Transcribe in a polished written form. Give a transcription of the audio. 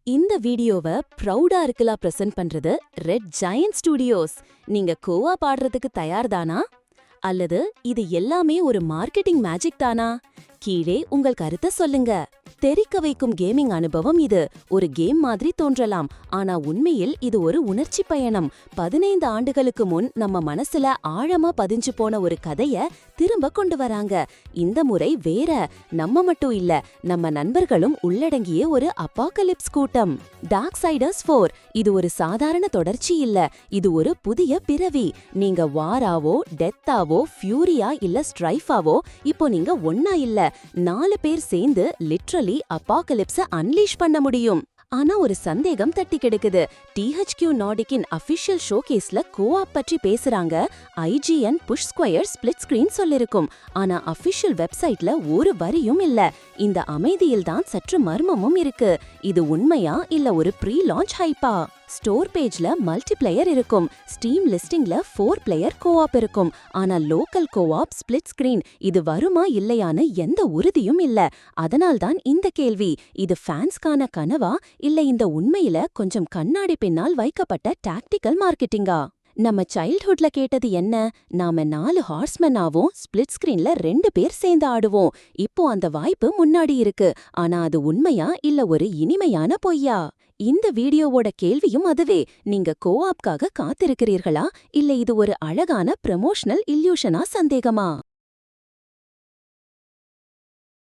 இந்த வீடியோவை ப்ரௌடா இருக்கலாம் பிரசன்ட் பண்றது ரெட் ஜெயண்ட் ஸ்டுடியோஸ். நீங்க கோவா பாடுறதுக்கு தயார்தானா? அல்லது இது எல்லாமே ஒரு மார்க்கெட்டிங் மேஜிக் தானா? கீழே உங்கள் கருத்தை சொல்லுங்க. தெரிக்க வைக்கும் கேமிங் அனுபவம் இது. ஒரு கேம் மாதிரி தோன்றலாம், ஆனா உண்மையில் இது ஒரு உணர்ச்சி பயணம். 15 ஆண்டுகளுக்கு முன் நம்ம மனசுல ஆழமா பதிஞ்சு போன ஒரு கதைய திரும்ப கொண்டு வராங்க. இந்த முறை வேற. நம்ம மட்டும் இல்ல, நம்ம நண்பர்களும் உள்ளடங்கிய ஒரு அபாகலிப்ஸ் கூட்டம். டார்க்சைடர்ஸ் 4 இது ஒரு சாதாரண தொடர்ச்சி இல்ல, இது ஒரு புதிய பிறவி. நீங்க வாராவோ, டெத்தாவோ, ஃபியூரியா இல்ல ஸ்ட்ரைஃபாவோ, இப்போ நீங்க ஒன்னா இல்ல, 4 பேர் சேர்ந்து லிட்ரலி அபாகலிப்ஸ அன்லீஷ் பண்ண முடியும். ஆனா ஒரு சந்தேகம் தட்டி கிடக்குது. THQ நார்டிக்கின் அபிஷியல் ஷோகேஸ்ல கோஆப் பற்றி பேசுறாங்க. IGN push square split screen சொல்லிருக்கும். ஆனா அபிஷியல் வெப்சைட்ல ஒரு வரியும் இல்ல. இந்த அமைதியில் தான் சற்று மர்மமும் இருக்கு. இது உண்மையா இல்ல ஒரு ப்ரீ லான்ச் ஹைப்பா? ஸ்டோர் பேஜ்ல மல்டிப்ளேயர் இருக்கும், ஸ்டீம் லிஸ்டிங்ல 4 பிளேயர் கோஆப் இருக்கும். ஆனா லோக்கல் கோஆப் ஸ்பிளிட் ஸ்கிரீன் இது வருமா இல்லையான்னு எந்த உறுதியும் இல்ல. அதனால்தான் இந்த கேள்வி, இது ஃபேன்ஸ்கான கனவா இல்ல இந்த உண்மையில கொஞ்சம் கண்ணாடி பின்னால் வைக்கப்பட்ட டாக்டிக்கல் மார்க்கெட்டிங்கா? நம்ம சைல்ட்ஹுட்ல கேட்டது என்ன? நாம 4 ஹார்ஸ்மென்னாவும் ஸ்பிளிட் ஸ்கிரீன்ல 2 பேர் சேர்ந்து ஆடுவோம். இப்போ அந்த வாய்ப்பு முன்னாடி இருக்கு. ஆனா அது உண்மையா இல்ல ஒரு இனிமையான பொய்யா? இந்த வீடியோவோட கேள்வியும் அதுவே. நீங்க கோஆப்காக காத்திருக்கிறீர்களா இல்ல இது ஒரு அழகான ப்ரமோஷனல் இல்யூஷனா சந்தேகமா?